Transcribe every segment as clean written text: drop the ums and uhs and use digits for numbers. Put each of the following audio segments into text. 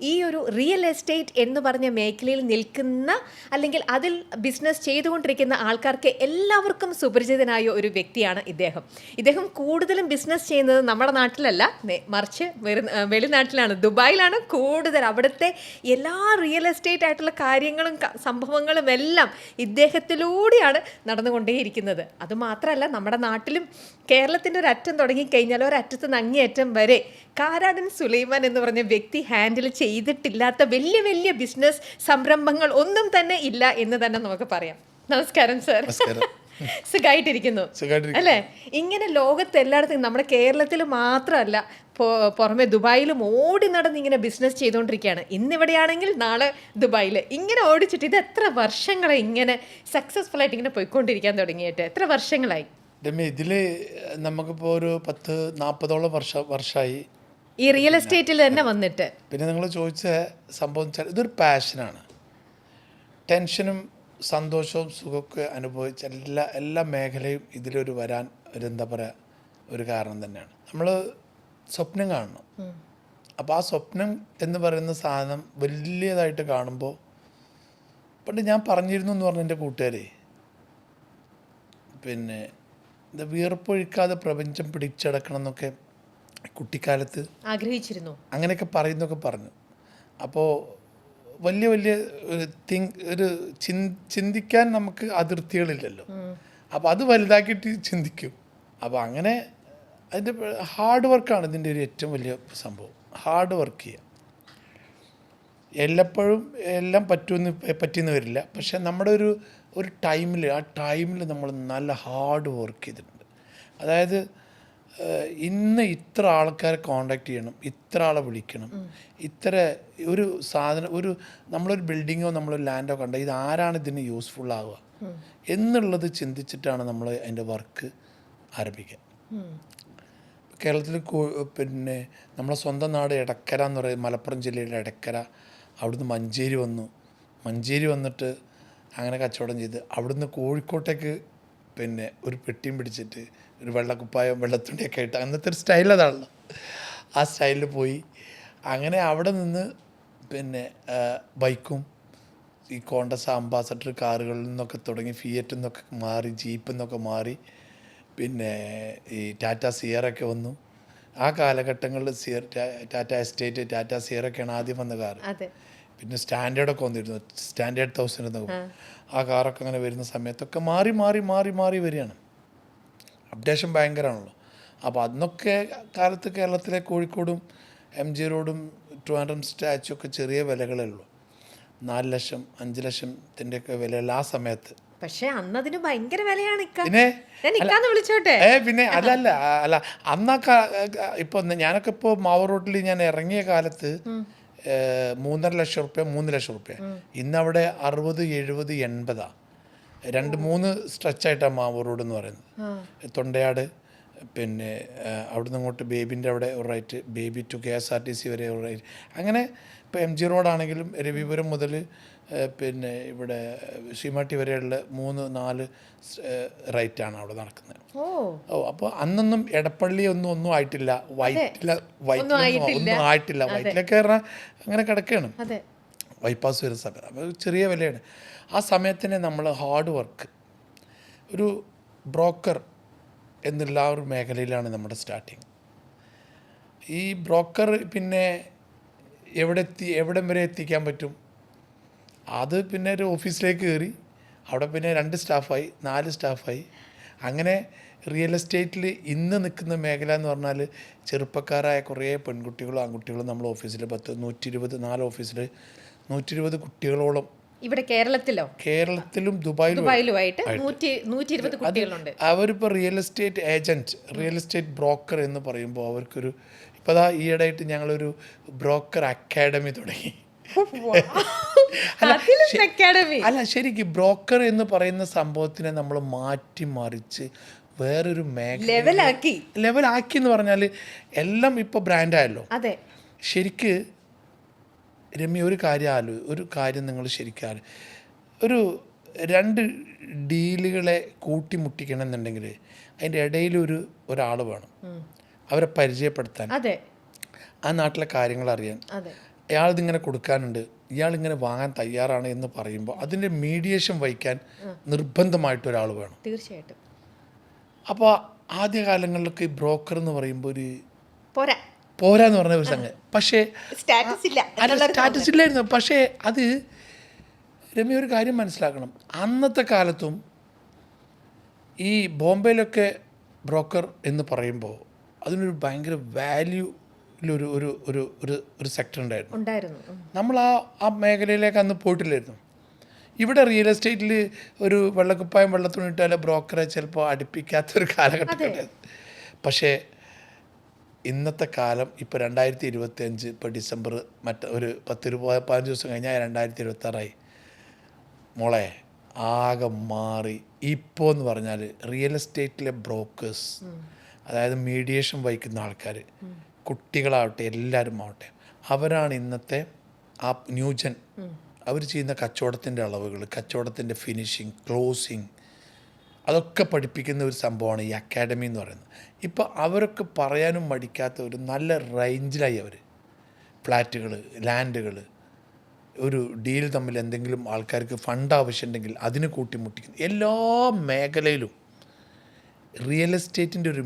ഈ ഒരു real estate എന്ന് പറഞ്ഞ മേഖലയിൽ നിൽക്കുന്ന അല്ലെങ്കിൽ അതിൽ ബിസിനസ് ചെയ്തുകൊണ്ടിരിക്കുന്ന ആൾക്കാർക്ക് എല്ലാവർക്കും സുപരിചിതനായ ഒരു വ്യക്തിയാണ് ഇദ്ദേഹം കൂടുതലും ബിസിനസ് ചെയ്യുന്നത് നമ്മുടെ നാട്ടിലല്ല, മറിച്ച് വെളിനാട്ടിലാണ്, ദുബായിലാണ് കൂടുതൽ. അവിടുത്തെ എല്ലാ റിയൽ എസ്റ്റേറ്റ് ആയിട്ടുള്ള കാര്യങ്ങളും സംഭവങ്ങളും എല്ലാം ഇദ്ദേഹത്തിലൂടെയാണ് നടന്നുകൊണ്ടേയിരിക്കുന്നത്. അതുമാത്രമല്ല, നമ്മുടെ നാട്ടിലും കേരളത്തിൻ്റെ ഒരു അറ്റം തുടങ്ങിക്കഴിഞ്ഞാൽ ഒരറ്റത്ത് നിന്ന് അങ്ങേയറ്റം വരെ കാരാടൻ സുലൈമാൻ എന്ന് പറഞ്ഞ വ്യക്തി ഹാൻഡിൽ ചെയ്തിട്ടില്ലാത്ത വലിയ വലിയ ബിസിനസ് സംരംഭങ്ങൾ ഒന്നും തന്നെ ഇല്ല എന്ന് തന്നെ നമുക്ക് പറയാം. നമസ്കാരം സർ. സുഖമായിട്ടിരിക്കുന്നു അല്ലേ? ഇങ്ങനെ ലോകത്ത് എല്ലായിടത്തും, നമ്മുടെ കേരളത്തിൽ മാത്രമല്ല, പുറമെ ദുബായിലും ഓടി നടന്ന് ഇങ്ങനെ ബിസിനസ് ചെയ്തുകൊണ്ടിരിക്കുകയാണ്. ഇന്നിവിടെയാണെങ്കിൽ നാളെ ദുബായിൽ, ഇങ്ങനെ ഓടിച്ചിട്ട് ഇത് എത്ര വർഷങ്ങളായി ഇങ്ങനെ സക്സസ്ഫുൾ ആയിട്ട് ഇങ്ങനെ പോയിക്കൊണ്ടിരിക്കാൻ തുടങ്ങിയിട്ട്? എത്ര വർഷങ്ങളായി ഇതിൽ? നമുക്കിപ്പോൾ ഒരു 40-40 വർഷമായി ഈ റിയൽ എസ്റ്റേറ്റിൽ തന്നെ വന്നിട്ട്. പിന്നെ നിങ്ങൾ ചോദിച്ച സംഭവം വെച്ചാൽ ഇതൊരു പാഷനാണ്. ടെൻഷനും സന്തോഷവും സുഖമൊക്കെ അനുഭവിച്ച എല്ലാ മേഖലയും ഇതിലൊരു വരാൻ എന്താ പറയുക, ഒരു കാരണം തന്നെയാണ്. നമ്മൾ സ്വപ്നം കാണണം. അപ്പോൾ ആ സ്വപ്നം എന്ന് പറയുന്ന സാധനം വലിയതായിട്ട് കാണുമ്പോൾ, പണ്ട് ഞാൻ പറഞ്ഞിരുന്നു എന്ന് പറഞ്ഞ എൻ്റെ കൂട്ടുകാരെ, പിന്നെ ഇത് വിയർപ്പൊഴിക്കാതെ പ്രപഞ്ചം പിടിച്ചടക്കണം എന്നൊക്കെ കുട്ടിക്കാലത്ത് ആഗ്രഹിച്ചിരുന്നു, അങ്ങനെയൊക്കെ പറയുന്നൊക്കെ പറഞ്ഞു. അപ്പോൾ വലിയ ഒരു ചിന്തിക്കാൻ നമുക്ക് അതിർത്തികളില്ലല്ലോ. അപ്പോൾ അത് വലുതാക്കിയിട്ട് ചിന്തിക്കും. അപ്പോൾ അങ്ങനെ അതിൻ്റെ ഹാർഡ് വർക്കാണ് ഇതിൻ്റെ ഒരു ഏറ്റവും വലിയ സംഭവം. ഹാർഡ് വർക്ക് ചെയ്യുക. എല്ലപ്പോഴും എല്ലാം പറ്റിയെന്ന് വരില്ല. പക്ഷെ നമ്മുടെ ഒരു ടൈമിൽ, ആ ടൈമിൽ നമ്മൾ നല്ല ഹാർഡ് വർക്ക് ചെയ്തിട്ടുണ്ട്. അതായത് ഇന്ന് ഇത്ര ആൾക്കാരെ കോണ്ടാക്ട് ചെയ്യണം, ഇത്ര ആളെ വിളിക്കണം, ഇത്ര ഒരു സാധനം, നമ്മളൊരു ബിൽഡിങ്ങോ നമ്മളൊരു ലാൻഡോ കണ്ട ഇത് ആരാണ് ഇതിന് യൂസ്ഫുൾ ആവുക എന്നുള്ളത് ചിന്തിച്ചിട്ടാണ് നമ്മൾ അതിൻ്റെ വർക്ക് ആരംഭിക്കുക. കേരളത്തിൽ പിന്നെ നമ്മളെ സ്വന്തം നാട് എടക്കര എന്ന് പറയുന്നത് മലപ്പുറം ജില്ലയിലെ എടക്കര. അവിടുന്ന് മഞ്ചേരി വന്നിട്ട് അങ്ങനെ കച്ചവടം ചെയ്ത് അവിടുന്ന് കോഴിക്കോട്ടേക്ക് പിന്നെ ഒരു പെട്ടിയും പിടിച്ചിട്ട് ഒരു വെള്ളക്കുപ്പായം വെള്ളത്തുണ്ടിയൊക്കെ ആയിട്ട്, അന്നത്തെ ഒരു സ്റ്റൈൽ അതാണല്ലോ, ആ സ്റ്റൈലിൽ പോയി. അങ്ങനെ അവിടെ നിന്ന് പിന്നെ ബൈക്കും ഈ കോണ്ടസ് അംബാസഡർ കാറുകളിൽ നിന്നൊക്കെ തുടങ്ങി ഫിയറ്റിൽ നിന്നൊക്കെ മാറി, ജീപ്പിൽ നിന്നൊക്കെ മാറി, പിന്നെ ഈ ടാറ്റ സിയറൊക്കെ വന്നു. ആ കാലഘട്ടങ്ങളിൽ ടാറ്റ എസ്റ്റേറ്റ്, ടാറ്റ സിയറൊക്കെയാണ് ആദ്യം വന്ന കാർ. പിന്നെ സ്റ്റാൻഡേർഡൊക്കെ വന്നിരുന്നു, സ്റ്റാൻഡേർഡ് 1000 എന്നൊക്കെ. ആ കാറൊക്കെ അങ്ങനെ വരുന്ന സമയത്തൊക്കെ മാറി വരികയാണ്. അപ്ഡേഷൻ ഭയങ്കരമാണല്ലോ. അപ്പോൾ അന്നൊക്കെ കാലത്ത് കേരളത്തിലെ കോഴിക്കോടും MG റോഡും ട്രിവാൻഡ്രം സ്റ്റാച്ചു ഒക്കെ ചെറിയ വിലകളേ ഉള്ളൂ. 4 ലക്ഷം 5 ലക്ഷത്തിൻ്റെയൊക്കെ വിലയുള്ള ആ സമയത്ത്. പക്ഷേ അന്നതിന് ഭയങ്കര വിലയാണ്. പിന്നെ അല്ല അന്നാ ഇപ്പോൾ ഞാനൊക്കെ ഇപ്പോൾ മാവൂർ റോട്ടിൽ ഞാൻ ഇറങ്ങിയ കാലത്ത് 3.5 ലക്ഷം റുപ്യ 3 ലക്ഷം റുപ്യ. ഇന്നവിടെ 60, 70, 80. 2-3 സ്ട്രെച്ചായിട്ടാണ് മാവൂർ റോഡ് എന്ന് പറയുന്നത്. തൊണ്ടയാട്, പിന്നെ അവിടുന്ന് അങ്ങോട്ട് ബേബിൻ്റെ അവിടെ ഒരു റൈറ്റ്, ബേബി ടു KSRTC വരെ ഒരു റൈറ്റ്. അങ്ങനെ ഇപ്പോൾ MG റോഡാണെങ്കിലും രവിപുരം മുതൽ പിന്നെ ഇവിടെ ശ്രീമാട്ടി വരെയുള്ള 3-4 റൈറ്റാണ് അവിടെ നടക്കുന്നത്. അപ്പോൾ അന്നൊന്നും എടപ്പള്ളി ഒന്നും ആയിട്ടില്ല, ഒന്നും ആയിട്ടില്ല. വൈറ്റിലൊക്കെ പറഞ്ഞാൽ അങ്ങനെ കിടക്കുകയാണ്, ബൈപ്പാസ് വരുന്ന സമയത്ത്. അപ്പോൾ ചെറിയ വിലയാണ്. ആ സമയത്തിന് നമ്മൾ ഹാർഡ് വർക്ക്, ഒരു ബ്രോക്കർ എന്നുള്ള ഒരു മേഖലയിലാണ് നമ്മുടെ സ്റ്റാർട്ടിങ്. ഈ ബ്രോക്കർ പിന്നെ എവിടം വരെ എത്തിക്കാൻ പറ്റും? അത് പിന്നെ ഒരു ഓഫീസിലേക്ക് കയറി അവിടെ പിന്നെ 2 സ്റ്റാഫായി, 4 സ്റ്റാഫായി. അങ്ങനെ റിയൽ എസ്റ്റേറ്റിൽ ഇന്ന് നിൽക്കുന്ന മേഖല എന്ന് പറഞ്ഞാൽ ചെറുപ്പക്കാരായ കുറേ പെൺകുട്ടികളും ആൺകുട്ടികളും നമ്മൾ ഓഫീസിൽ 120 4 ഓഫീസിൽ 120 കുട്ടികളോളം ഇവിടെ കേരളത്തിലും ദുബായിലുമായിട്ട് 120 കുട്ടികളുണ്ട്. അവരിപ്പോൾ real estate agent, real estate broker എന്ന് പറയുമ്പോൾ അവർക്കൊരു, ഇപ്പോൾ ഈയിടെയായിട്ട് ഞങ്ങളൊരു ബ്രോക്കർ അക്കാഡമി തുടങ്ങി. അല്ല ശരിക്കും ബ്രോക്കർ എന്ന് പറയുന്ന സംഭവത്തിനെ നമ്മൾ മാറ്റിമറിച്ച് വേറൊരു ലെവലാക്കി എന്ന് പറഞ്ഞാൽ എല്ലാം ഇപ്പോൾ ബ്രാൻഡായല്ലോ. ശരിക്ക് രമ്യ ഒരു കാര്യം നിങ്ങൾ ശരിക്കും ഒരു 2 ഡീലുകളെ കൂട്ടിമുട്ടിക്കണം എന്നുണ്ടെങ്കിൽ അതിൻ്റെ ഇടയിൽ ഒരാൾ വേണം, അവരെ പരിചയപ്പെടുത്താൻ, ആ നാട്ടിലെ കാര്യങ്ങൾ അറിയാൻ. അയാളിതിങ്ങനെ കൊടുക്കാനുണ്ട്, ഇയാളിങ്ങനെ വാങ്ങാൻ തയ്യാറാണ് എന്ന് പറയുമ്പോൾ അതിൻ്റെ മീഡിയേഷൻ വഹിക്കാൻ നിർബന്ധമായിട്ട് ഒരാൾ വേണം. തീർച്ചയായിട്ടും. അപ്പോൾ ആദ്യകാലങ്ങളിലൊക്കെ ഈ ബ്രോക്കർ എന്ന് പറയുമ്പോൾ ഒരു പോരാ, പോരാന്ന് പറഞ്ഞ ഒരു സംഗതി. പക്ഷേ സ്റ്റാറ്റസ് ഇല്ല, സ്റ്റാറ്റസ് ഇല്ലായിരുന്നു. പക്ഷേ അത് രമ്യ ഒരു കാര്യം മനസ്സിലാക്കണം, അന്നത്തെ കാലത്തും ഈ ബോംബെയിലൊക്കെ ബ്രോക്കർ എന്ന് പറയുമ്പോൾ അതിനൊരു ഭയങ്കര വാല്യൂലൊരു ഒരു ഒരു ഒരു ഒരു സെക്ടർ ഉണ്ടായിരുന്നു. നമ്മൾ ആ മേഖലയിലേക്ക് അന്ന് പോയിട്ടില്ലായിരുന്നു. ഇവിടെ റിയൽ എസ്റ്റേറ്റിൽ ഒരു വെള്ളക്കുപ്പായം വെള്ളത്തുണിട്ടാൽ ബ്രോക്കറെ ചിലപ്പോൾ അടുപ്പിക്കാത്തൊരു കാലഘട്ടം. പക്ഷേ ഇന്നത്തെ കാലം ഇപ്പോൾ 2025, ഇപ്പോൾ ഡിസംബർ ഒരു 15 ദിവസം കഴിഞ്ഞാൽ 2026 മോളെ ആകെ മാറി. ഇപ്പോൾ എന്ന് പറഞ്ഞാൽ റിയൽ എസ്റ്റേറ്റിലെ ബ്രോക്കേഴ്സ്, അതായത് മീഡിയേഷൻ വഹിക്കുന്ന ആൾക്കാർ, കുട്ടികളാവട്ടെ എല്ലാവരും ആവട്ടെ, അവരാണ് ഇന്നത്തെ ആ ന്യൂജൻ. അവർ ചെയ്യുന്ന കച്ചവടത്തിൻ്റെ അളവുകൾ, കച്ചവടത്തിൻ്റെ ഫിനിഷിങ്, ക്ലോസിങ്, അതൊക്കെ പഠിപ്പിക്കുന്ന ഒരു സംഭവമാണ് ഈ അക്കാഡമി എന്ന് പറയുന്നത്. ഇപ്പോൾ അവരൊക്കെ പറയാനും മടിക്കാത്ത ഒരു നല്ല റേഞ്ചിലായി അവർ. ഫ്ലാറ്റുകൾ, ലാൻഡുകൾ, ഒരു ഡീൽ തമ്മിൽ എന്തെങ്കിലും ആൾക്കാർക്ക് ഫണ്ട് ആവശ്യമുണ്ടെങ്കിൽ അതിന് കൂട്ടിമുട്ടിക്കുന്നു. എല്ലാ മേഖലയിലും റിയൽ എസ്റ്റേറ്റിൻ്റെ ഒരു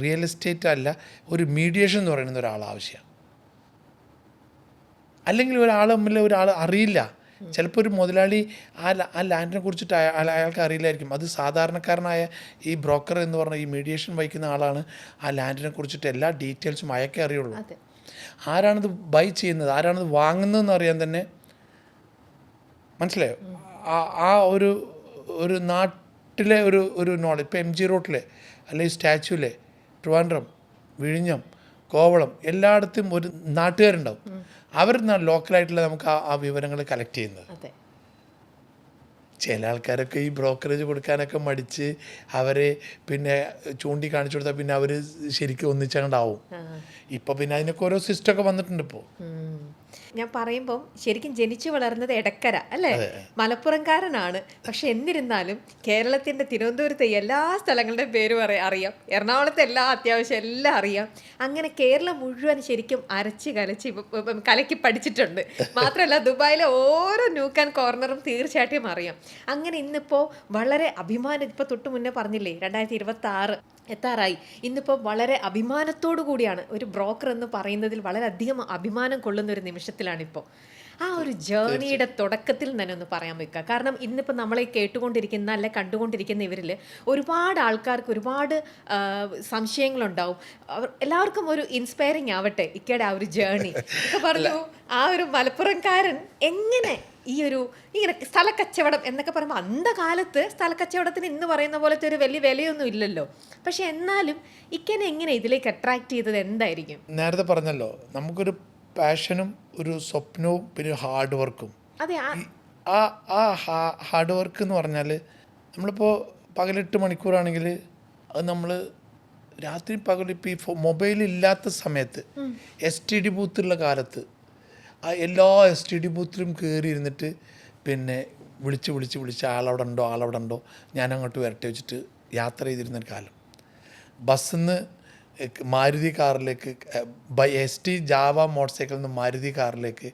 റിയൽ എസ്റ്റേറ്റ് അല്ല, ഒരു മീഡിയേഷൻ എന്ന് പറയുന്ന ഒരാൾ ആവശ്യമാണ്. അല്ലെങ്കിൽ ഒരാൾ തമ്മിൽ ഒരാൾ അറിയില്ല. ചിലപ്പോൾ ഒരു മുതലാളി ആ ലാൻഡിനെ കുറിച്ചിട്ട് അയാൾക്ക് അറിയില്ലായിരിക്കും. അത് സാധാരണക്കാരനായ ഈ ബ്രോക്കർ എന്ന് പറഞ്ഞ ഈ മീഡിയേഷൻ വഹിക്കുന്ന ആളാണ് ആ ലാൻഡിനെ കുറിച്ചിട്ട് എല്ലാ ഡീറ്റെയിൽസും അയാൾക്കേ അറിയുള്ളൂ. ആരാണിത് ബൈ ചെയ്യുന്നത്, ആരാണിത് വാങ്ങുന്നതെന്ന് അറിയാൻ തന്നെ മനസ്സിലായോ? ആ ഒരു നാട്ടിലെ ഒരു നോളജ്. ഇപ്പോൾ MG റോട്ടിലെ അല്ലെങ്കിൽ സ്റ്റാച്യൂലെ, ട്രിവാൻഡ്രം, വിഴിഞ്ഞം, കോവളം, എല്ലായിടത്തും ഒരു നാട്ടുകാരുണ്ടാവും. അവർ ലോക്കലായിട്ടുള്ള നമുക്ക് ആ വിവരങ്ങൾ കളക്ട് ചെയ്യുന്നത്. ചില ആൾക്കാരൊക്കെ ഈ ബ്രോക്കറേജ് കൊടുക്കാനൊക്കെ മടിച്ച് അവരെ പിന്നെ ചൂണ്ടിക്കാണിച്ചു കൊടുത്താൽ പിന്നെ അവർ ശരിക്കും ഒന്നിച്ചങ്ങണ്ടാവും. ഇപ്പം പിന്നെ അതിനൊക്കെ ഓരോ സിസ്റ്റമൊക്കെ വന്നിട്ടുണ്ട്. ഇപ്പോൾ ഞാൻ പറയുമ്പം ശരിക്കും ജനിച്ചു വളർന്നത് എടക്കര അല്ലേ, മലപ്പുറംകാരനാണ്. പക്ഷെ എന്നിരുന്നാലും കേരളത്തിൻ്റെ തിരുവനന്തപുരത്തെ എല്ലാ സ്ഥലങ്ങളുടെയും പേര് അറിയാം, എറണാകുളത്തെ അത്യാവശ്യം എല്ലാം അറിയാം. അങ്ങനെ കേരളം മുഴുവൻ ശരിക്കും അരച്ച് കലക്കി പഠിച്ചിട്ടുണ്ട്. മാത്രമല്ല ദുബായിലെ ഓരോ ന്യൂക്ക് ആൻഡ് കോർണറും തീർച്ചയായിട്ടും അറിയാം. അങ്ങനെ ഇന്നിപ്പോൾ വളരെ അഭിമാനം, ഇപ്പോൾ തൊട്ട് മുന്നേ പറഞ്ഞില്ലേ 2026 എത്താറായി. ഇന്നിപ്പോൾ വളരെ അഭിമാനത്തോടു കൂടിയാണ് ഒരു ബ്രോക്കർ എന്ന് പറയുന്നതിൽ വളരെയധികം അഭിമാനം കൊള്ളുന്ന ഒരു നിമിഷത്തിലാണിപ്പോൾ. ആ ഒരു ജേർണിയുടെ തുടക്കത്തിൽ തന്നെ ഒന്ന് പറയാൻ വെക്കുക. കാരണം ഇന്നിപ്പോൾ നമ്മളെ കേട്ടുകൊണ്ടിരിക്കുന്ന അല്ലെ കണ്ടുകൊണ്ടിരിക്കുന്ന ഇവരിൽ ഒരുപാട് ആൾക്കാർക്ക് ഒരുപാട് സംശയങ്ങളുണ്ടാവും. എല്ലാവർക്കും ഒരു ഇൻസ്പയറിങ് ആവട്ടെ ഇക്കയുടെ ആ ഒരു ജേർണി. ഒക്കെ പറഞ്ഞു ആ ഒരു മലപ്പുറംകാരൻ എങ്ങനെ ഇങ്ങനെ സ്ഥലക്കച്ചവടം എന്നൊക്കെ പറയുമ്പോൾ അന്ധകാലത്ത് സ്ഥലക്കച്ചവടത്തിന് ഇന്ന് പറയുന്ന പോലത്തെ ഒരു വലിയ വിലയൊന്നും ഇല്ലല്ലോ. പക്ഷെ എന്നാലും ഇക്കനെ എങ്ങനെ ഇതിലേക്ക് അട്രാക്ട് ചെയ്തത് എന്തായിരിക്കും? നേരത്തെ പറഞ്ഞല്ലോ, നമുക്കൊരു പാഷനും ഒരു സ്വപ്നവും പിന്നെ ഹാർഡ് വർക്കും. അതെ, ആ ഹാർഡ് വർക്ക് എന്ന് പറഞ്ഞാൽ നമ്മളിപ്പോൾ 8 മണിക്കൂറാണെങ്കിൽ അത് നമ്മൾ രാത്രി പകൽ ഇപ്പോൾ ഈ മൊബൈൽ ഇല്ലാത്ത സമയത്ത് STD ബൂത്തുള്ള കാലത്ത് ആ എല്ലാ STD ബൂത്തിലും കയറി ഇരുന്നിട്ട് പിന്നെ വിളിച്ച് ആളവിടെ ഉണ്ടോ ഞാൻ അങ്ങോട്ട് വരട്ടെ വെച്ചിട്ട് യാത്ര ചെയ്തിരുന്നൊരു കാലം. ബസ്സിൽ നിന്ന് മാരുതി കാറിലേക്ക്, ST ജാവ മോട്ടോർ സൈക്കിളിൽ നിന്ന് മാരുതി കാറിലേക്ക്,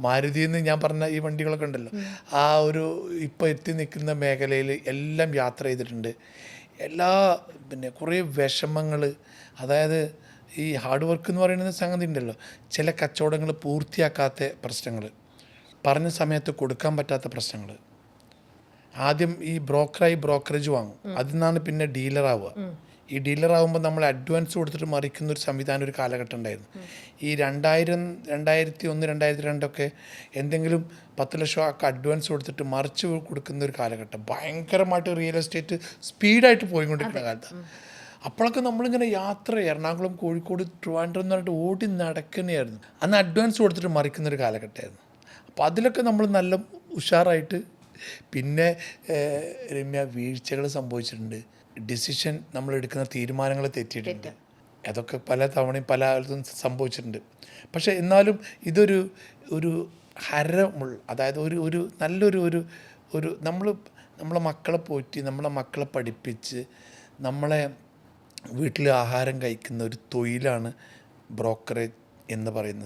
മാരുതിയിൽ നിന്ന് ഞാൻ പറഞ്ഞ ഈ വണ്ടികളൊക്കെ ഉണ്ടല്ലോ, ആ ഒരു ഇപ്പോൾ എത്തി നിൽക്കുന്ന മേഖലയിൽ എല്ലാം യാത്ര ചെയ്തിട്ടുണ്ട്. പിന്നെ കുറേ വിഷമങ്ങൾ, അതായത് ഈ ഹാർഡ് വർക്ക് എന്ന് പറയുന്ന സംഗതി ഉണ്ടല്ലോ, ചില കച്ചവടങ്ങൾ പൂർത്തിയാക്കാത്ത പ്രശ്നങ്ങൾ, പറഞ്ഞ സമയത്ത് കൊടുക്കാൻ പറ്റാത്ത പ്രശ്നങ്ങൾ. ആദ്യം ഈ ബ്രോക്കറേജ് വാങ്ങും, അതിൽ നിന്നാണ് പിന്നെ ഡീലറാവുക. ഈ ഡീലറാകുമ്പോൾ നമ്മൾ അഡ്വാൻസ് കൊടുത്തിട്ട് മറിക്കുന്ന ഒരു സംവിധാനം ഒരു കാലഘട്ടം ഉണ്ടായിരുന്നു. ഈ 2001, 2002 എന്തെങ്കിലും 10 ലക്ഷം ഒക്കെ അഡ്വാൻസ് കൊടുത്തിട്ട് മറിച്ച് കൊടുക്കുന്ന ഒരു കാലഘട്ടം. ഭയങ്കരമായിട്ട് റിയൽ എസ്റ്റേറ്റ് സ്പീഡായിട്ട് പോയിക്കൊണ്ടിരിക്കുന്ന കാലത്ത്. അപ്പോഴൊക്കെ നമ്മളിങ്ങനെ യാത്ര എറണാകുളം, കോഴിക്കോട്, ട്രിവാൻഡ്രം എന്ന് പറഞ്ഞിട്ട് ഓടി നടക്കുന്നതായിരുന്നു. അന്ന് അഡ്വാൻസ് കൊടുത്തിട്ട് മറിക്കുന്നൊരു കാലഘട്ടമായിരുന്നു. അപ്പോൾ അതിലൊക്കെ നമ്മൾ നല്ല ഉഷാറായിട്ട്, പിന്നെ രമ്യ വീഴ്ചകൾ സംഭവിച്ചിട്ടുണ്ട്, ഡിസിഷൻ നമ്മളെടുക്കുന്ന തീരുമാനങ്ങൾ തെറ്റിയിട്ടുണ്ട്. അതൊക്കെ പല തവണയും പല ആൾക്കും സംഭവിച്ചിട്ടുണ്ട്. പക്ഷേ എന്നാലും ഇതൊരു ഹരമുള്ള, അതായത് ഒരു നല്ലൊരു നമ്മളെ മക്കളെ പോറ്റി, നമ്മളെ മക്കളെ പഠിപ്പിച്ച്, നമ്മളെ വീട്ടിൽ ആഹാരം കഴിക്കുന്ന ഒരു തൊഴിലാണ് ബ്രോക്കറേജ് എന്ന് പറയുന്ന